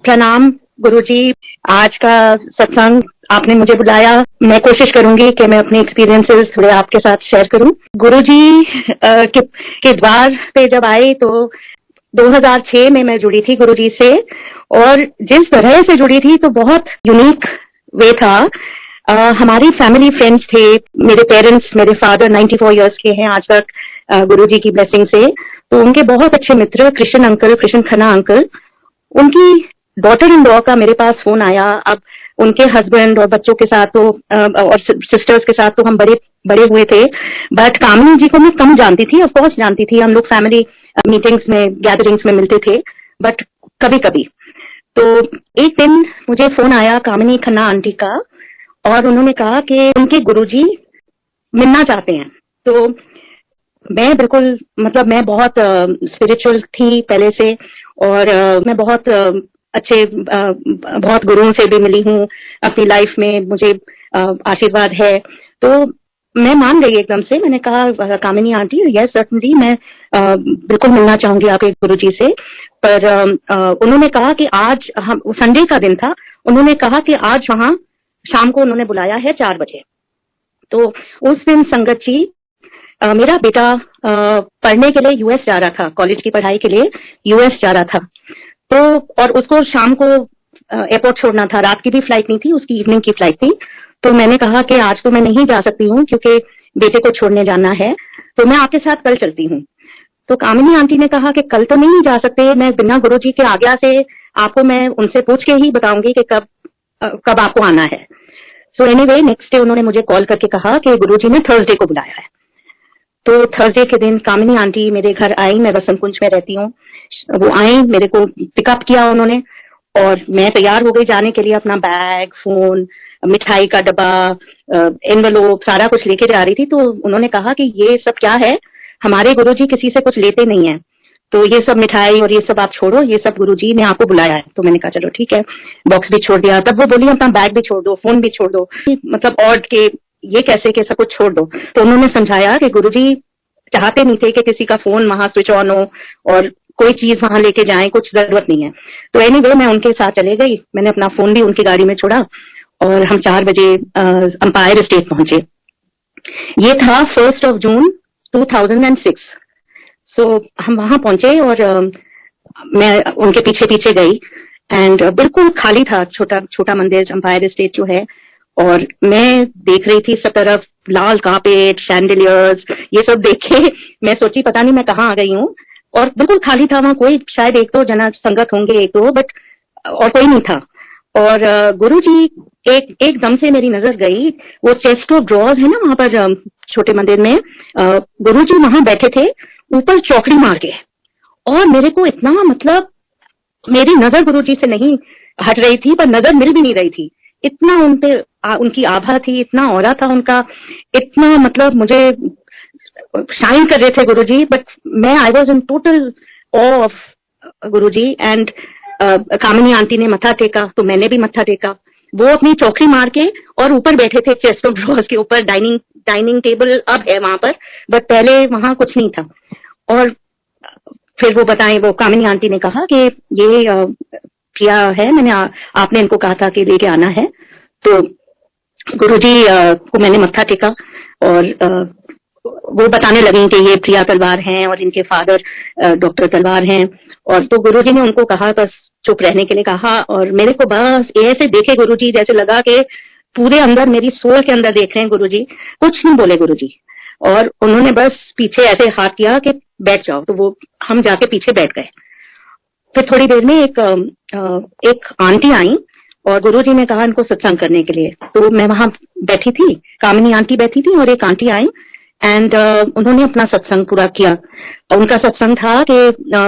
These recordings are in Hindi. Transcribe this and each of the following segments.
प्रणाम गुरुजी। आज का सत्संग आपने मुझे बुलाया। मैं कोशिश करूंगी कि मैं अपने एक्सपीरियंसेस थोड़े आपके साथ शेयर करूं। गुरुजी के द्वार पे जब आए तो 2006 में मैं जुड़ी थी गुरुजी से, और जिस तरह से जुड़ी थी तो बहुत यूनिक वे था। हमारी फैमिली फ्रेंड्स थे। मेरे पेरेंट्स, मेरे फादर 94 इयर्स के हैं आज तक गुरुजी की ब्लेसिंग से। तो उनके बहुत अच्छे मित्र कृष्ण अंकल, कृष्ण खन्ना अंकल, उनकी डॉटर इन लॉ का मेरे पास फोन आया। अब उनके हस्बैंड और बच्चों के साथ तो और सिस्टर्स के साथ तो हम बड़े बड़े हुए थे, बट कामिनी जी को मैं कम जानती थी। ऑफ कोर्स जानती थी, हम लोग फैमिली मीटिंग्स में, गैदरिंग्स में मिलते थे, बट कभी कभी। तो एक दिन मुझे फोन आया कामिनी खन्ना आंटी का, और उन्होंने कहा कि उनके गुरुजी मिलना चाहते हैं। तो मैं बिल्कुल, मतलब मैं बहुत स्पिरिचुअल थी पहले से, और मैं बहुत अच्छे बहुत गुरुओं से भी मिली हूँ अपनी लाइफ में, मुझे आशीर्वाद है। तो मैं मान गई एकदम से। मैंने कहा कामिनी आंटी, यस सर्टनली, मैं बिल्कुल मिलना चाहूंगी आपके गुरुजी से। पर उन्होंने कहा कि आज, हम संडे का दिन था, उन्होंने कहा कि आज वहां शाम को उन्होंने बुलाया है 4 बजे। तो उस दिन संगत जी, मेरा बेटा पढ़ने के लिए यूएस जा रहा था, कॉलेज की पढ़ाई के लिए यूएस जा रहा था। तो और उसको शाम को एयरपोर्ट छोड़ना था, रात की भी फ्लाइट नहीं थी, उसकी इवनिंग की फ्लाइट थी। तो मैंने कहा कि आज तो मैं नहीं जा सकती हूँ क्योंकि बेटे को छोड़ने जाना है, तो मैं आपके साथ कल चलती हूँ। तो कामिनी आंटी ने कहा कि कल तो नहीं जा सकते, मैं बिना गुरुजी के आज्ञा से आपको, मैं उनसे पूछ के ही बताऊंगी कि कब आपको आना है। सो एनीवे, नेक्स्ट डे उन्होंने मुझे कॉल करके कहा कि गुरुजी ने थर्सडे को बुलाया है। तो थर्सडे के दिन कामिनी आंटी मेरे घर आई, मैं बसंत कुंज में रहती हूँ। वो आई, मेरे को पिकअप किया उन्होंने, और मैं तैयार हो गई जाने के लिए। अपना बैग, फोन, मिठाई का डब्बा, एनवेलोप, सारा कुछ लेके जा रही थी। तो उन्होंने कहा कि ये सब क्या है, हमारे गुरुजी किसी से कुछ लेते नहीं है, तो ये सब मिठाई और ये सब आप छोड़ो, ये सब गुरुजी ने आपको बुलाया है। तो मैंने कहा चलो ठीक है, बॉक्स भी छोड़ दिया। तब वो बोली अपना बैग भी छोड़ दो, फोन भी छोड़ दो। मतलब ऑड के ये कैसे कि सब कुछ छोड़ दो। तो उन्होंने समझाया कि गुरुजी चाहते नहीं थे कि किसी का फोन वहां स्विच ऑन हो और कोई चीज वहां लेके जाए, कुछ जरूरत नहीं है। तो एनीवे, मैं उनके साथ चले गई। मैंने अपना फोन भी उनकी गाड़ी में छोड़ा, और हम 4 बजे अंपायर स्टेट पहुंचे। ये था 1 जून 2006। सो हम वहां पहुंचे, और मैं उनके पीछे पीछे गई, एंड बिल्कुल खाली था, छोटा छोटा मंदिर अंपायर स्टेट जो है। और मैं देख रही थी सब तरफ लाल कार्पेट, शैंडिलियर्स, ये सब देख के मैं सोची पता नहीं मैं कहाँ आ गई हूँ। और बिल्कुल खाली था वहां, कोई शायद 1-2 जना संगत होंगे, 1-2, बट और कोई नहीं था। और गुरुजी एकदम से मेरी नजर गई, वो चेस्ट ऑफ ड्रॉर्स है ना वहां पर छोटे मंदिर में, गुरुजी वहां बैठे थे ऊपर चौकड़ी मार के। और मेरे को इतना, मतलब मेरी नजर गुरुजी से नहीं हट रही थी, पर नजर मिल भी नहीं रही थी। इतना उन पे उनकी आभा थी, इतना ऑरा था उनका, इतना, मतलब मुझे शाइन कर रहे थे गुरुजी। बट मैं, I was in total awe of Guruji. And Kamini aunty ने मत्था टेका, तो मैंने भी मत्था टेका। वो अपनी चौकड़ी मार के और ऊपर बैठे थे चेस्ट ऑफ ड्रॉर्स के ऊपर। डाइनिंग टेबल अब है वहां पर, बट पहले वहां कुछ नहीं था। और फिर वो बताएं, वो कामिनी आंटी ने कहा कि ये प्रिया है, मैंने आपने इनको कहा था कि लेके आना है। तो गुरुजी को मैंने मत्था टेका, और वो बताने लगे कि ये प्रिया तलवार हैं और इनके फादर डॉक्टर तलवार हैं। और तो गुरुजी ने उनको कहा, बस चुप रहने के लिए कहा। और मेरे को बस ऐसे देखे गुरुजी, जैसे लगा कि पूरे अंदर, मेरी सोल के अंदर देख रहे हैं गुरुजी। कुछ नहीं बोले गुरुजी, और उन्होंने बस पीछे ऐसे हाथ किया कि बैठ जाओ। तो वो, हम जाके पीछे बैठ गए। फिर थोड़ी देर में एक आंटी आई, और गुरुजी ने कहा इनको सत्संग करने के लिए। तो मैं वहां बैठी थी, कामिनी आंटी बैठी थी, और एक आंटी आई, एंड उन्होंने अपना सत्संग पूरा किया। उनका सत्संग था कि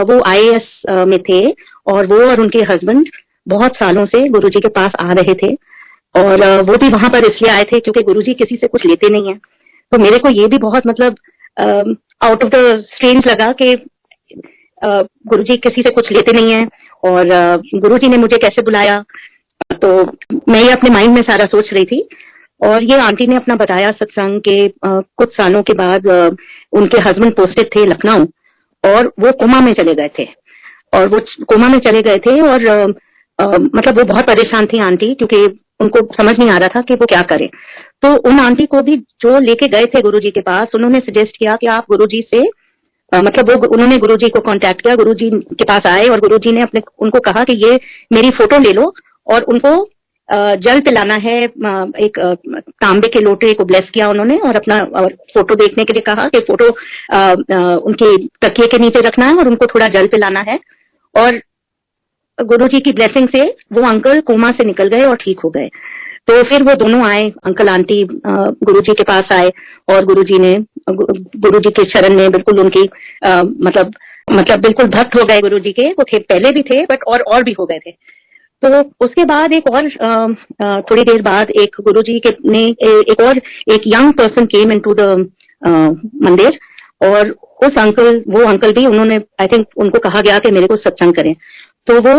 वो आईएएस में थे, और वो और उनके हस्बैंड बहुत सालों से गुरुजी के पास आ रहे थे। और वो भी वहां पर इसलिए आए थे क्योंकि गुरुजी किसी से कुछ लेते नहीं है। तो मेरे को ये भी बहुत, मतलब आउट ऑफ द स्ट्रेंज लगा कि गुरुजी किसी से कुछ लेते नहीं है, और गुरुजी ने मुझे कैसे बुलाया। तो मैं ये अपने माइंड में सारा सोच रही थी। और ये आंटी ने अपना बताया सत्संग के कुछ सालों के बाद उनके हस्बैंड पोस्टेड थे लखनऊ, और वो कोमा में चले गए थे। और वो कोमा में चले गए थे, और मतलब वो बहुत परेशान थी आंटी, क्योंकि उनको समझ नहीं आ रहा था कि वो क्या करे। तो उन आंटी को भी जो लेके गए थे गुरुजी के पास, उन्होंने सजेस्ट किया कि आप गुरुजी से मतलब वो उन्होंने गुरुजी को कांटेक्ट किया, गुरुजी के पास आए और गुरुजी ने अपने उनको कहा कि ये मेरी फोटो ले लो और उनको जल पिलाना है। एक तांबे के लोटे को ब्लेस किया उन्होंने और अपना फोटो देखने के लिए कहा कि फोटो उनके तकिए के नीचे रखना है और उनको थोड़ा जल पिलाना है। और गुरुजी की ब्लेसिंग से वो अंकल कोमा से निकल गए और ठीक हो गए। तो फिर वो दोनों आए, अंकल आंटी गुरुजी के पास आए और गुरुजी ने गुरुजी के शरण में बिल्कुल उनकी मतलब बिल्कुल भक्त हो गए गुरुजी के। वो थे, पहले भी थे बट और भी हो गए थे। तो उसके बाद एक और थोड़ी देर बाद एक गुरुजी के ने एक young person came into the मंदिर और वो अंकल भी उन्होंने आई थिंक उनको कहा गया कि मेरे को सत्संग करें। तो वो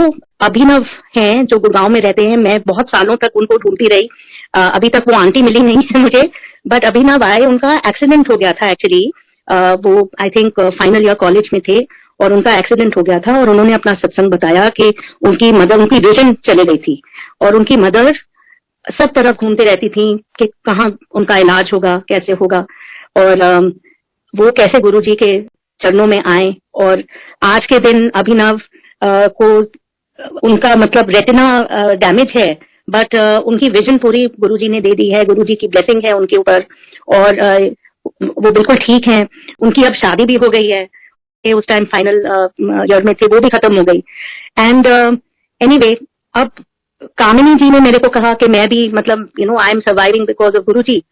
अभिनव हैं जो गुड़गांव में रहते हैं। मैं बहुत सालों तक उनको ढूंढती रही, अभी तक वो आंटी मिली नहीं है मुझे, बट अभिनव आए। उनका एक्सीडेंट हो गया था एक्चुअली, वो I think final year college में थे और उनका एक्सीडेंट हो गया था और उन्होंने अपना सत्संग बताया कि उनकी विजन चले गई थी और उनकी मदर सब तरफ घूमते रहती थी कि कहाँ उनका इलाज होगा, कैसे होगा। और वो कैसे गुरुजी के चरणों में आए और आज के दिन अभिनव को उनका मतलब रेटिना डैमेज है बट उनकी विजन पूरी गुरुजी ने दे दी है, गुरुजी की ब्लेसिंग है उनके ऊपर और वो बिल्कुल ठीक हैं। उनकी अब शादी भी हो गई है, उस टाइम फाइनल ईयर में थे, वो भी खत्म हो गई। एंड एनीवे अब कामिनी जी ने मेरे को कहा कि मैं भी मतलब I am surviving because of Guruji,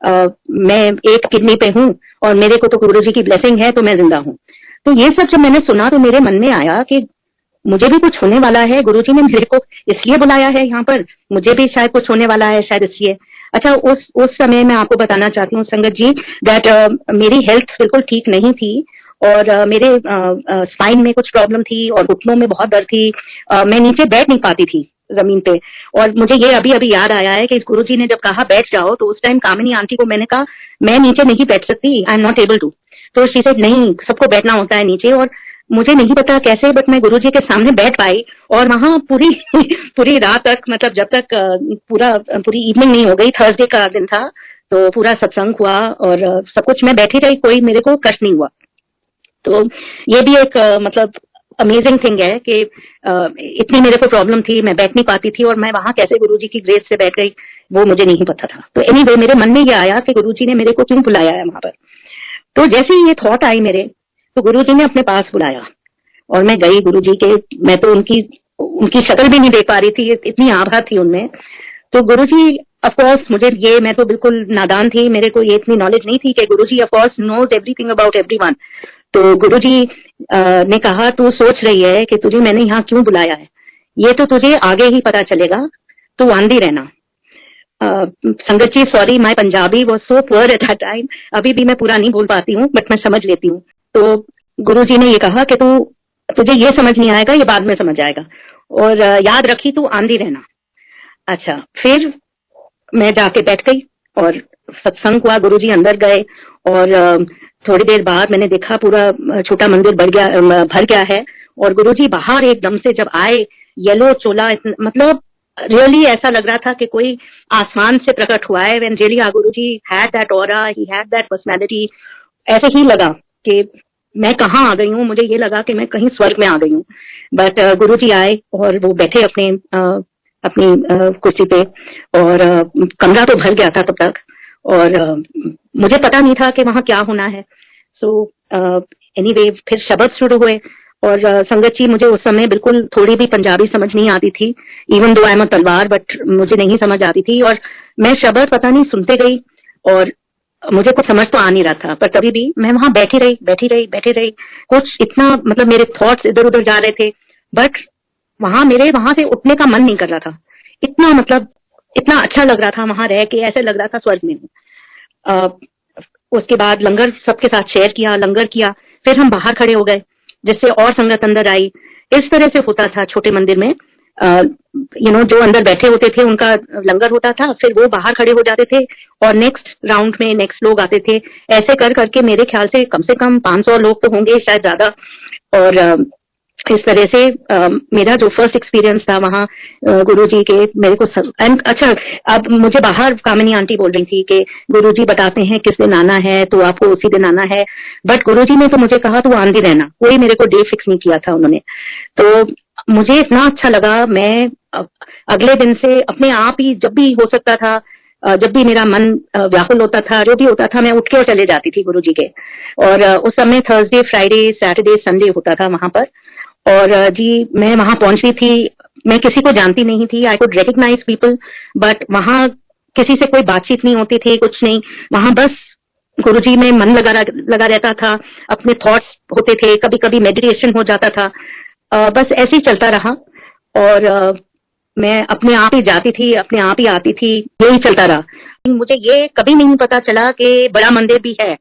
मैं एक किडनी पे हूँ और मेरे को तो गुरुजी की ब्लेसिंग है तो मैं जिंदा हूँ। तो ये सब जब मैंने सुना तो मेरे मन में आया कि मुझे भी कुछ होने वाला है, गुरुजी ने मेरे को इसलिए बुलाया है यहाँ पर, मुझे भी शायद कुछ होने वाला है शायद इसलिए। अच्छा, उस समय मैं आपको बताना चाहती हूँ संगत जी दैट मेरी हेल्थ बिल्कुल ठीक नहीं थी और मेरे स्पाइन में कुछ प्रॉब्लम थी और घुटनों में बहुत दर्द थी। मैं नीचे बैठ नहीं पाती थी जमीन पे। और मुझे ये अभी अभी याद आया है कि गुरुजी ने जब कहा बैठ जाओ तो उस टाइम कामिनी आंटी को मैंने कहा मैं नीचे नहीं बैठ सकती, I am not able to. तो शी सेड नहीं, सबको बैठना होता है नीचे। और मुझे नहीं पता कैसे बट मैं गुरुजी के सामने बैठ पाई और वहां पूरी रात तक मतलब जब तक पूरी इवनिंग नहीं हो गई, थर्सडे का दिन था, तो पूरा सत्संग हुआ और सब कुछ मैं बैठी रही, कोई मेरे को कष्ट नहीं हुआ। तो ये भी एक मतलब अमेजिंग थिंग है कि इतनी मेरे को प्रॉब्लम थी, मैं बैठ नहीं पाती थी और मैं वहां कैसे गुरुजी की ग्रेस से बैठ गई वो मुझे नहीं पता था। तो एनीवे मेरे मन में ये आया कि गुरुजी ने मेरे को क्यों बुलाया है वहां पर। तो जैसे ही ये थॉट आई मेरे, तो गुरुजी ने अपने पास बुलाया और मैं गई गुरुजी के। मैं तो उनकी शक्ल भी नहीं देख पा रही थी, इतनी आभा थी उनमें। तो गुरुजी ऑफ कोर्स मैं तो बिल्कुल नादान थी, मेरे को ये इतनी नॉलेज नहीं थी कि Guruji of course knows everything about everyone. तो गुरुजी ने कहा तू सोच रही है कि तुझे मैंने यहाँ क्यों बुलाया है, ये तो तुझे आगे ही पता चलेगा, तू आंधी रहना। संगत जी sorry, my Punjabi was so poor at that time, अभी भी मैं पूरा नहीं बोल पाती हूँ बट मैं समझ लेती हूँ। तो गुरुजी ने ये कहा कि तुझे ये समझ नहीं आएगा, ये बाद में समझ आएगा और याद रखी तू आंधी रहना। अच्छा, फिर मैं जाके बैठ गई और सत्संग हुआ, गुरुजी अंदर गए और थोड़ी देर बाद मैंने देखा पूरा छोटा मंदिर भर गया है और गुरुजी बाहर एकदम से जब आए, येलो चोला, मतलब रियली ऐसा लग रहा था कि कोई आसमान से प्रकट हुआ है। When really Guruji had that aura, he had that personality. ऐसे ही लगा कि मैं कहाँ आ गई हूँ, मुझे ये लगा कि मैं कहीं स्वर्ग में आ गई हूँ। बट गुरुजी आए और वो बैठे अपनी कुर्सी पे और कमरा तो भर गया था तब तक और मुझे पता नहीं था कि वहाँ क्या होना है। सो एनीवे फिर शब्द शुरू हुए और संगत जी मुझे उस समय बिल्कुल थोड़ी भी पंजाबी समझ नहीं आती थी, even though I am a तलवार, बट मुझे नहीं समझ आती थी और मैं शब्द पता नहीं सुनते गई और मुझे कुछ समझ तो आ नहीं रहा था। पर तभी भी मैं वहां बैठी रही। कुछ इतना मतलब मेरे थॉट्स इधर उधर जा रहे थे बट मेरे वहां से उठने का मन नहीं कर रहा था। इतना अच्छा लग रहा था वहां रह के, ऐसे लग रहा था स्वर्ग में हूँ। उसके बाद लंगर सबके साथ शेयर किया, लंगर किया, फिर हम बाहर खड़े हो गए जिससे और संगत अंदर आई। इस तरह से होता था छोटे मंदिर में। जो अंदर बैठे होते थे उनका लंगर होता था, फिर वो बाहर खड़े हो जाते थे और नेक्स्ट राउंड में नेक्स्ट लोग आते थे। ऐसे कर करके मेरे ख्याल से कम 500 लोग तो होंगे, शायद ज्यादा। और इस तरह से मेरा जो फर्स्ट एक्सपीरियंस था वहाँ गुरुजी के मेरे को अच्छा, अब मुझे बाहर कामिनी आंटी बोल रही थी कि गुरुजी बताते हैं किस दिन आना है तो आपको उसी दिन आना है, बट गुरुजी ने तो मुझे कहा तू आंधी रहना, कोई मेरे को डे फिक्स नहीं किया था उन्होंने। तो मुझे इतना अच्छा लगा, मैं अगले दिन से अपने आप ही जब भी हो सकता था, जब भी मेरा मन व्याकुल होता था, जो भी होता था, मैं उठ के और चले जाती थी गुरुजी के। और उस समय थर्सडे, फ्राइडे, सैटरडे, संडे होता था वहां पर। और जी मैं वहां पहुंची थी, मैं किसी को जानती नहीं थी, I could recognise people, but वहां किसी से कोई बातचीत नहीं होती थी, कुछ नहीं, वहां बस गुरुजी में मन लगा रहता था, अपने थॉट्स होते थे, कभी कभी मेडिटेशन हो जाता था, बस ऐसे ही चलता रहा। और मैं अपने आप ही जाती थी, अपने आप ही आती थी, यही चलता रहा। मुझे ये कभी नहीं पता चला कि बड़ा मंदिर भी है,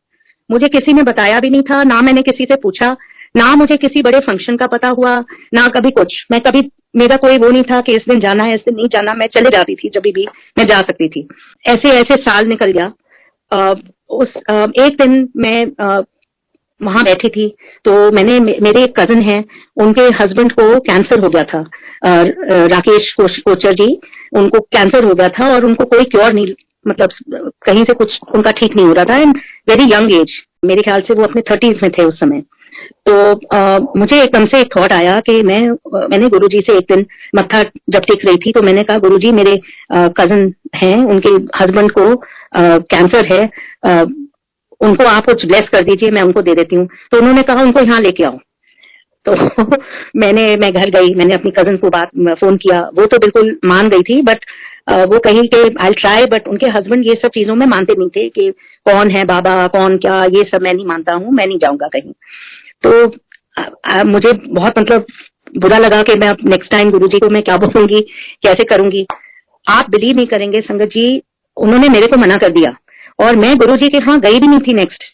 मुझे किसी ने बताया भी नहीं था, ना मैंने किसी से पूछा, ना मुझे किसी बड़े फंक्शन का पता हुआ, ना कभी कुछ। मैं कभी, मेरा कोई वो नहीं था कि इस दिन जाना है, इस दिन नहीं जाना, मैं चले जाती थी जब भी मैं जा सकती थी। ऐसे ऐसे साल निकल गया। एक दिन मैं वहां बैठी थी, तो मैंने, मेरे एक कजन हैं, उनके हस्बैंड को कैंसर हो गया था, राकेश कोचर जी, उनको कैंसर हो गया था और उनको कोई क्योर नहीं, मतलब कहीं से कुछ उनका ठीक नहीं हो रहा था, एंड वेरी यंग एज, मेरे ख्याल से वो अपने 30s में थे उस समय। तो मुझे एकदम से एक थॉट आया कि मैंने गुरुजी से एक दिन मत्था जब टेक रही थी, तो मैंने कहा गुरुजी मेरे कजन हैं, उनके हस्बैंड को कैंसर है, उनको आप कुछ ब्लेस कर दीजिए, मैं उनको दे देती हूँ। तो उन्होंने कहा उनको यहाँ लेके आओ। तो मैं घर गई, मैंने अपनी कजन को फोन किया, वो तो बिल्कुल मान गई थी, बट वो कही कि आई ट्राई, बट उनके हस्बैंड ये सब चीजों में मानते नहीं थे कि कौन है बाबा, कौन क्या, ये सब मैं नहीं मानता हूँ, मैं नहीं जाऊंगा कहीं। तो मुझे बहुत, मतलब बुरा लगा कि मैं अब नेक्स्ट टाइम गुरुजी को मैं क्या बोलूंगी, कैसे करूंगी। आप बिलीव नहीं करेंगे संगत जी, उन्होंने मेरे को मना कर दिया और मैं गुरुजी के यहाँ गई भी नहीं थी नेक्स्ट।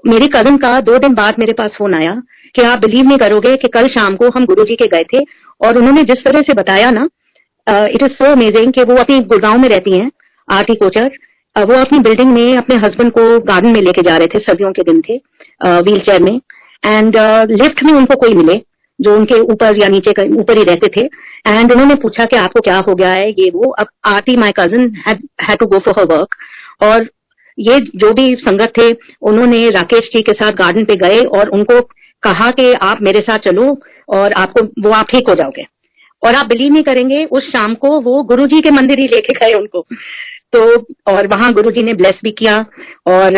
मेरी कजन का 2 दिन बाद मेरे पास फोन आया कि आप बिलीव नहीं करोगे कि कल शाम को हम गुरुजी के गए थे, और उन्होंने जिस तरह से बताया ना, इट इज सो अमेजिंग कि वो अपनी गुड़गांव में रहती हैं, आरती कोचर, वो अपनी बिल्डिंग में अपने हस्बैंड को गार्डन में लेके जा रहे थे, सर्दियों के दिन थे, व्हील चेयर में, एंड लिफ्ट में उनको कोई मिले जो उनके ऊपर या नीचे ऊपर ही रहते थे, एंड उन्होंने पूछा कि आपको क्या हो गया है, ये वो। अब Aarti, my cousin, had to go for her work, और ये जो भी संगत थे उन्होंने राकेश जी के साथ गार्डन पे गए और उनको कहा कि आप मेरे साथ चलो और आपको, वो आप ठीक हो जाओगे। और आप बिलीव नहीं करेंगे, उस शाम को वो गुरुजी के मंदिर ही लेके गए उनको। तो और वहां गुरुजी ने ब्लेस भी किया, और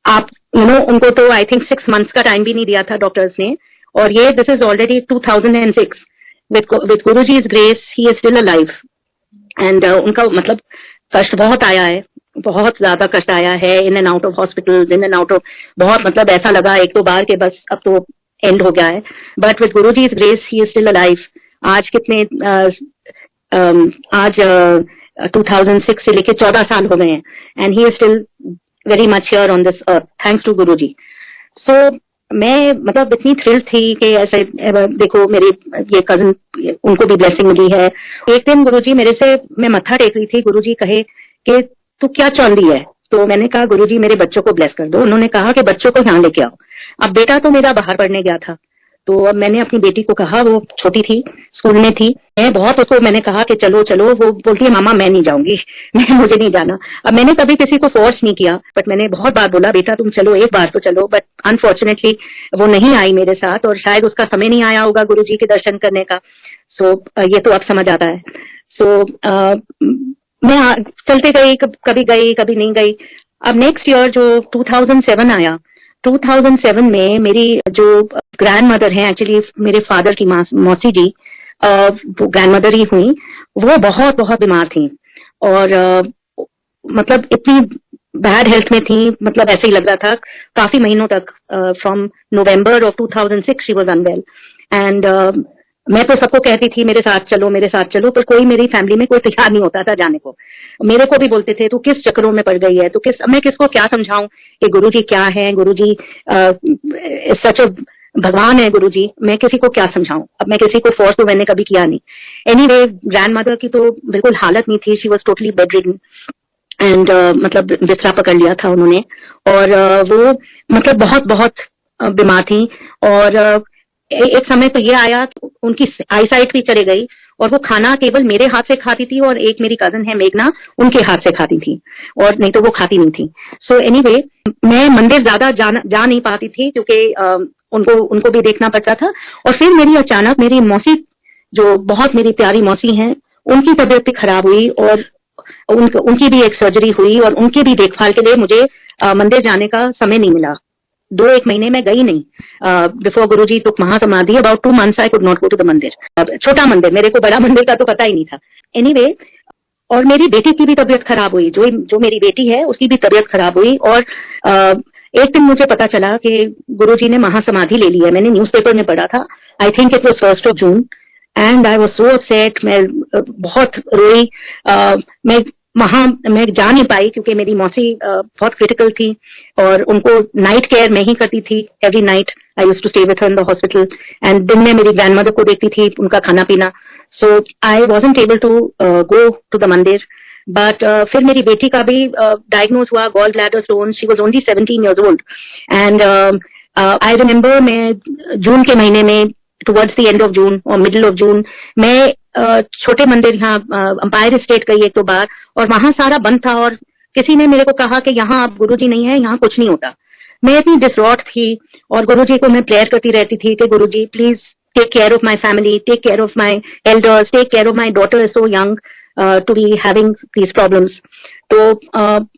आप उनको तो आई थिंक 6 months का टाइम भी नहीं दिया था डॉक्टर्स ने, और ये this is already 2006, with Guruji's grace he is still alive. And उनका मतलब कष्ट बहुत आया है, बहुत ज्यादा कष्ट आया है, in and out of hospital, in and out of, बहुत, मतलब ऐसा लगा 1-2 बार के बस अब तो एंड हो गया है, but with Guruji's grace he is still alive. आज कितने आज 2006 से लेके 14 साल हो गए हैं, and he is still very much here on this earth, thanks to Guruji. So मैं, मतलब इतनी थ्रिल थी कि ऐसे, देखो मेरी ये कजन, उनको भी ब्लेसिंग मिली है। एक दिन गुरुजी मेरे से, मैं मत्था टेक रही थी, गुरुजी कहे कि तू क्या चाह रही है, तो मैंने कहा गुरुजी मेरे बच्चों को ब्लेस कर दो। उन्होंने कहा कि बच्चों को यहाँ लेके आओ। अब बेटा तो मेरा बाहर पढ़ने गया था, तो अब मैंने अपनी बेटी को कहा, वो छोटी थी, स्कूल में थी, मैं बहुत उसको मैंने कहा कि चलो चलो, वो बोलती है मामा मैं नहीं जाऊंगी, मुझे नहीं जाना। अब मैंने कभी किसी को फोर्स नहीं किया, बट मैंने बहुत बार बोला बेटा तुम चलो, एक बार तो चलो, बट अनफॉर्चुनेटली वो नहीं आई मेरे साथ, और शायद उसका समय नहीं आया होगा गुरुजी के दर्शन करने का। सो ये तो अब समझ आता है। सो मैं चलते गई, कभी गई कभी नहीं गई। अब नेक्स्ट ईयर जो 2007 आया, 2007 में मेरी जो ग्रैंड मदर है, एक्चुअली मेरे फादर की मौसी जी, वो ग्रैंड मदर ही हुई, वो बहुत बहुत बीमार थी, और मतलब इतनी बैड हेल्थ में थी, मतलब ऐसे ही लग रहा था काफी महीनों तक, from November of 2006 she was unwell. And मैं तो सबको कहती थी मेरे साथ चलो मेरे साथ चलो, पर कोई मेरी फैमिली में कोई तैयार नहीं होता था जाने को। मेरे को भी बोलते थे तू किस चक्करों में पड़ गई है, तो मैं किसको क्या समझाऊं कि गुरुजी क्या है, गुरुजी सच भगवान है गुरुजी, मैं किसी को क्या समझाऊं। अब मैं किसी को फोर्स तो मैंने कभी किया नहीं। एनीवे, ग्रैंड मदर की तो बिल्कुल हालत नहीं थी, she was totally bed ridden, and मतलब बिस्तरा पकड़ लिया था उन्होंने, और वो मतलब बहुत बहुत बीमार थी। और एक समय तो ये आया तो उनकी आईसाइट भी चली गई और वो खाना केवल मेरे हाथ से खाती थी और एक मेरी कजन है मेघना, उनके हाथ से खाती थी, और नहीं तो वो खाती नहीं थी। सो एनीवे, मैं मंदिर ज्यादा जा नहीं पाती थी क्योंकि उनको उनको भी देखना पड़ता था। और फिर मेरी अचानक मेरी मौसी, जो बहुत मेरी प्यारी मौसी हैं, उनकी तबीयत भी खराब हुई और उनकी भी एक सर्जरी हुई और उनकी भी देखभाल के लिए मुझे मंदिर जाने का समय नहीं मिला। 2-1 महीने में गई नहीं। Before Guruji took mahasamadhi, about 2 months I could not go to the mandir. छोटा मंदिर, मेरे को बड़ा मंदिर का तो पता ही नहीं था। एनीवे, और मेरी बेटी की भी तबीयत खराब हुई, जो मेरी बेटी है उसकी भी तबीयत खराब हुई। और एक दिन मुझे पता चला कि गुरुजी ने महासमाधि ले ली है। मैंने न्यूज़पेपर में पढ़ा था, I think it was 1st of June, and I was so upset. मैं बहुत रोई। मैं जा नहीं पाई क्योंकि मेरी मौसी बहुत क्रिटिकल थी और उनको नाइट केयर मैं ही करती थी। Every night I used to stay with her in the hospital, and दिन में मेरी ग्रैंडमदर को देखती थी, उनका खाना पीना। So I wasn't able to go to the mandir. But फिर मेरी बेटी का भी डायग्नोज हुआ, gall bladder stone. She was only 17 years old, and I remember मैं जून के महीने में, towards the end of June और मिडिल ऑफ जून, मैं छोटे मंदिर यहाँ अंपायर स्टेट गई एक दो बार, और वहां सारा बंद था और किसी ने मेरे को कहा कि यहाँ आप गुरुजी नहीं है, यहाँ कुछ नहीं होता। मैं इतनी डिस्ट्रॉट थी और गुरुजी को मैं प्रेयर करती रहती थी कि Guruji please take care of my family, take care of my elders, take care of my daughter is so young to be having these problems. तो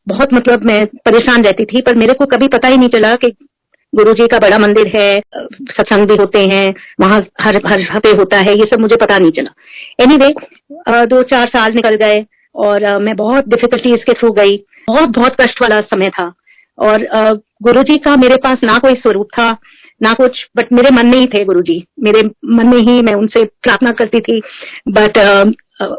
बहुत मतलब मैं परेशान रहती थी, पर मेरे को कभी पता ही नहीं चला कि गुरुजी का बड़ा मंदिर है, सत्संग भी होते हैं वहां, हर हफ्ते होता है, ये सब मुझे पता नहीं चला। एनीवे, 2-4 साल निकल गए और मैं बहुत डिफिकल्टीज के थ्रू गई। बहुत कष्ट वाला समय था। और गुरुजी का मेरे पास ना कोई स्वरूप था ना कुछ, बट मेरे मन में ही थे गुरुजी। मेरे मन में ही मैं उनसे प्रार्थना करती थी, बट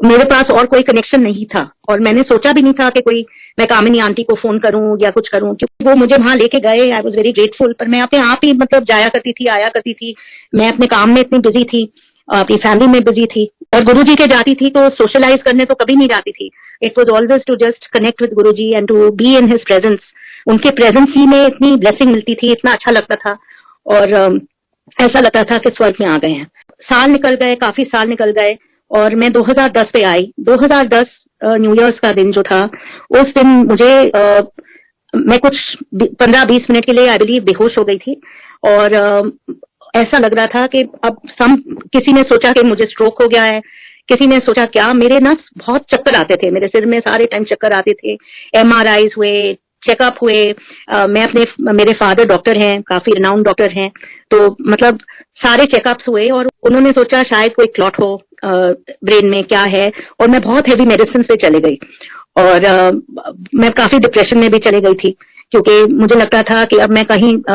मेरे पास और कोई कनेक्शन नहीं था। और मैंने सोचा भी नहीं था कि कोई मैं कामिनी आंटी को फोन करूं या कुछ करूं, क्योंकि वो मुझे वहां लेके गए। आई वाज वेरी ग्रेटफुल, पर मैं अपने आप ही मतलब जाया करती थी, आया करती थी। मैं अपने काम में इतनी बिजी थी, अपनी फैमिली में बिजी थी, और गुरुजी के जाती थी तो सोशलाइज करने तो कभी नहीं जाती थी। It was always to just connect with Guruji and to be in his presence. उनके प्रेजेंस ही में इतनी ब्लेसिंग मिलती थी, इतना अच्छा लगता था, और ऐसा लगता था कि स्वर्ग में आ गए हैं। साल निकल गए, काफी साल निकल गए, और मैं 2010 पे आई। 2010 न्यू ईयर्स का दिन जो था, उस दिन मुझे मैं कुछ 15-20 मिनट के लिए आई बिलीव बेहोश हो गई थी, और ऐसा लग रहा था कि अब किसी ने सोचा कि मुझे स्ट्रोक हो गया है, किसी ने सोचा क्या। मेरे ना बहुत चक्कर आते थे, मेरे सिर में सारे टाइम चक्कर आते थे। MRIs हुए, चेकअप हुए। मेरे फादर डॉक्टर हैं, काफी रिनाउंड डॉक्टर हैं, तो मतलब सारे चेकअप्स हुए और उन्होंने सोचा शायद कोई क्लॉट हो ब्रेन में, क्या है। और मैं बहुत हेवी मेडिसिन पे चली गई, और मैं काफी डिप्रेशन में भी चली गई थी, क्योंकि मुझे लगता था कि अब मैं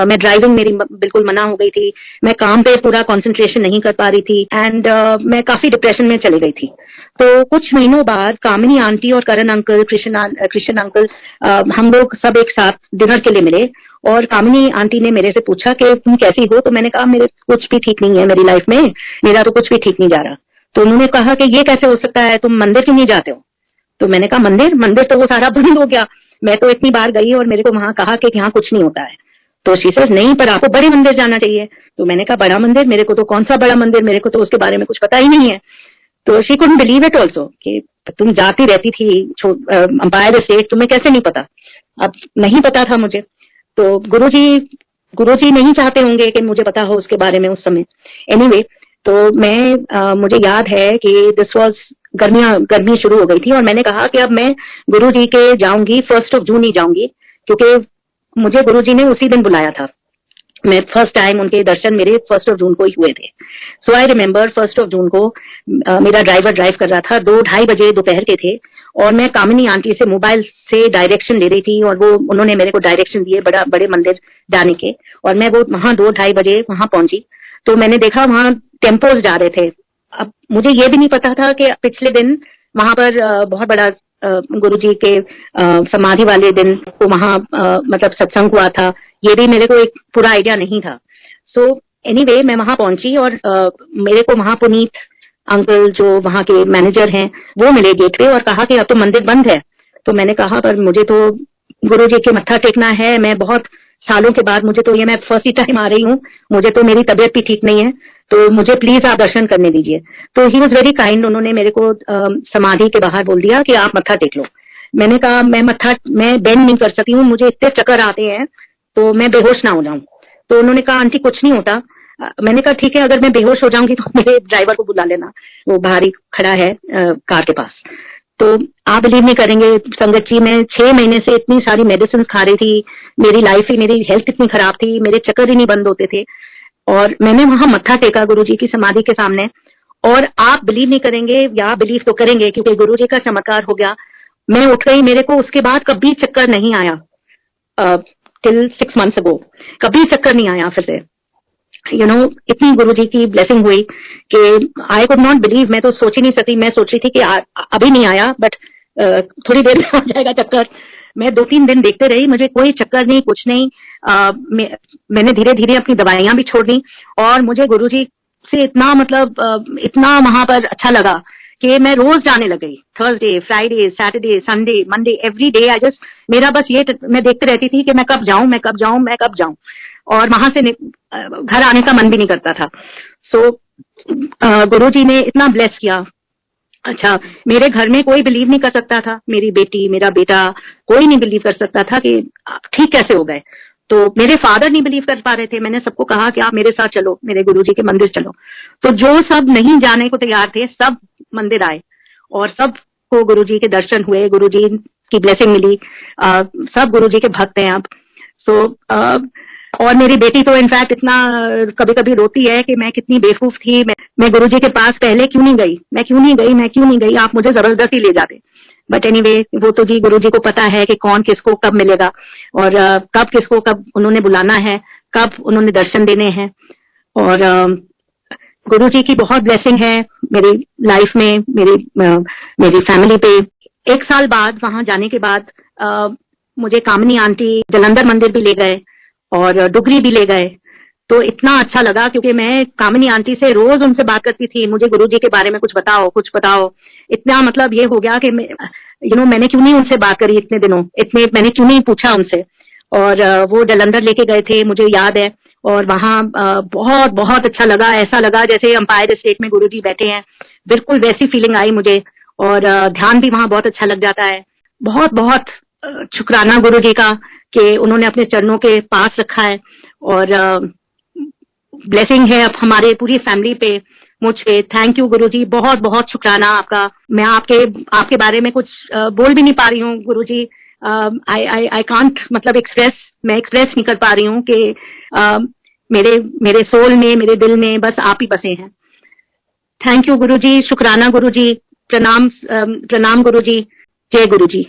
मैं ड्राइविंग मेरी बिल्कुल मना हो गई थी, मैं काम पे पूरा कंसंट्रेशन नहीं कर पा रही थी, एंड मैं काफी डिप्रेशन में चली गई थी। तो कुछ महीनों बाद कामिनी आंटी और करण अंकल, कृष्ण अंकल, हम लोग सब एक साथ डिनर के लिए मिले, और कामिनी आंटी ने मेरे से पूछा कि तुम कैसी हो। तो मैंने कहा मेरे कुछ भी ठीक नहीं है मेरी लाइफ में, मेरा तो कुछ भी ठीक नहीं जा रहा। तो उन्होंने कहा कि ये कैसे हो सकता है, तुम मंदिर क्यों नहीं जाते हो। तो मैंने कहा मंदिर तो वो सारा बंद हो गया, मैं तो इतनी बार गई और मेरे को वहां कहा कि यहाँ कुछ नहीं होता है। तो शी सेड नहीं, पर आपको बड़े मंदिर जाना चाहिए। तो मैंने कहा बड़ा मंदिर, मेरे को तो कौन सा बड़ा मंदिर, मेरे को तो उसके बारे में कुछ पता ही नहीं है। तो she couldn't believe it also कि तुम जाती रहती थी अंपायर स्टेट, तुम्हें कैसे नहीं पता। अब नहीं पता था मुझे, तो गुरुजी नहीं चाहते होंगे कि मुझे पता हो उसके बारे में उस समय। एनीवे, तो मुझे याद है कि दिस वाज गर्मी शुरू हो गई थी, और मैंने कहा कि अब मैं गुरुजी के जाऊंगी 1st of June ही जाऊंगी, क्योंकि मुझे गुरुजी ने उसी दिन बुलाया था। मैं फर्स्ट टाइम उनके दर्शन मेरे 1st of June को ही हुए थे। So I remember 1st of June को मेरा ड्राइवर ड्राइव कर रहा था, 2-2:30 बजे दोपहर के थे, और मैं कामिनी आंटी से मोबाइल से डायरेक्शन ले रही थी, और उन्होंने मेरे को डायरेक्शन दिए बड़े मंदिर जाने के, और मैं वो वहां 2-2:30 बजे वहां पहुंची। तो मैंने देखा वहां टेम्पोज जा रहे थे। अब मुझे ये भी नहीं पता था कि पिछले दिन वहां पर बहुत बड़ा गुरुजी के समाधि वाले दिन को वहां मतलब सत्संग हुआ था, ये भी मेरे को एक पूरा आइडिया नहीं था। सो एनीवे, मैं वहां पहुंची, और मेरे को वहां पुनीत अंकल जो वहां के मैनेजर हैं वो मिले गेट पे, और कहा कि अब तो मंदिर बंद है। तो मैंने कहा पर मुझे तो गुरुजी के मत्था टेकना है, मैं बहुत सालों के बाद मुझे तो ये मैं फर्स्ट ही टाइम आ रही हूँ, मुझे तो मेरी तबीयत भी ठीक नहीं है, तो मुझे प्लीज आप दर्शन करने दीजिए। तो ही वॉज वेरी काइंड, उन्होंने मेरे को समाधि के बाहर बोल दिया कि आप मत्था टेक लो। मैंने कहा मैं बेंड नहीं कर सकती हूँ, मुझे इतने चक्कर आते हैं तो मैं बेहोश ना हो जाऊं। तो उन्होंने कहा आंटी कुछ नहीं होता। मैंने कहा ठीक है, अगर मैं बेहोश हो जाऊंगी तो मेरे ड्राइवर को बुला लेना, वो बाहर ही खड़ा है कार के पास। तो आप बिलीव नहीं करेंगे संगत जी, मैं 6 महीने से इतनी सारी मेडिसिन खा रही थी, मेरी हेल्थ इतनी खराब थी, मेरे चक्कर ही नहीं बंद होते थे, और मैंने वहां मत्था टेका गुरुजी की समाधि के सामने, और आप बिलीव नहीं करेंगे, या बिलीव तो करेंगे क्योंकि गुरुजी का चमत्कार हो गया। मैं उठ गई, मेरे को उसके बाद कभी चक्कर नहीं आया। टिल 6 months ago कभी चक्कर नहीं आया फिर से। इतनी गुरुजी की ब्लेसिंग हुई कि आई कुड नॉट बिलीव। मैं तो सोच ही नहीं सकती, मैं सोच रही थी कि अभी नहीं आया, बट थोड़ी देर में आ जाएगा चक्कर। मैं 2-3 दिन देखते रही, मुझे कोई चक्कर नहीं, कुछ नहीं। मैंने धीरे धीरे अपनी दवाइयां भी छोड़ दी, और मुझे गुरुजी से इतना इतना वहां पर अच्छा लगा कि मैं रोज जाने लग गई। Thursday, Friday, Saturday, Sunday, Monday, every day I just, मेरा बस ये मैं देखते रहती थी कि मैं कब जाऊं, मैं कब जाऊं, मैं कब जाऊं, और वहां से घर आने का मन भी नहीं करता था। सो गुरुजी ने इतना ब्लेस किया। अच्छा, मेरे घर में कोई बिलीव नहीं कर सकता था, मेरी बेटी, मेरा बेटा, कोई नहीं बिलीव कर सकता था कि ठीक कैसे हो गए। तो मेरे फादर नहीं बिलीव कर पा रहे थे। मैंने सबको कहा कि आप मेरे साथ चलो, मेरे गुरुजी के मंदिर चलो। तो जो सब नहीं जाने को तैयार थे, सब मंदिर आए, और सबको गुरुजी के दर्शन हुए, गुरुजी की ब्लेसिंग मिली। सब गुरुजी के भक्त हैं अब। सो और मेरी बेटी तो इनफैक्ट इतना कभी कभी रोती है कि मैं कितनी बेवकूफ थी, मैं गुरुजी के पास पहले क्यों नहीं गई, आप मुझे जबरदस्ती ले जाते। बट एनीवे, वो तो जी गुरुजी को पता है कि कौन किसको कब मिलेगा, और कब किसको कब उन्होंने बुलाना है, कब उन्होंने दर्शन देने हैं। और गुरुजी की बहुत ब्लेसिंग है मेरी लाइफ में, मेरी फैमिली पे। 1 साल बाद वहां जाने के बाद मुझे कामिनी आंटी जलंधर मंदिर भी ले गए और डुगरी भी ले गए। तो इतना अच्छा लगा, क्योंकि मैं कामिनी आंटी से रोज उनसे बात करती थी, मुझे गुरुजी के बारे में कुछ बताओ। इतना ये हो गया कि मैंने क्यों नहीं उनसे बात करी इतने दिनों, मैंने क्यों नहीं पूछा उनसे। और वो जलंधर लेके गए थे, मुझे याद है, और वहाँ बहुत बहुत अच्छा लगा। ऐसा लगा जैसे अंपायर स्टेट में गुरुजी बैठे हैं, बिल्कुल वैसी फीलिंग आई मुझे। और ध्यान भी वहाँ बहुत अच्छा लग जाता है। बहुत बहुत शुक्राना गुरुजी का कि उन्होंने अपने चरणों के पास रखा है, और ब्लेसिंग है अब हमारे पूरी फैमिली पे, मुझ पे। थैंक यू गुरुजी, बहुत बहुत शुक्राना आपका। मैं आपके बारे में कुछ बोल भी नहीं पा रही हूँ गुरुजी। आई कांट मैं एक्सप्रेस नहीं कर पा रही हूँ कि मेरे सोल में, मेरे दिल में बस आप ही बसे हैं। थैंक यू गुरुजी, शुक्राना गुरुजी, प्रणाम गुरुजी, जय गुरुजी।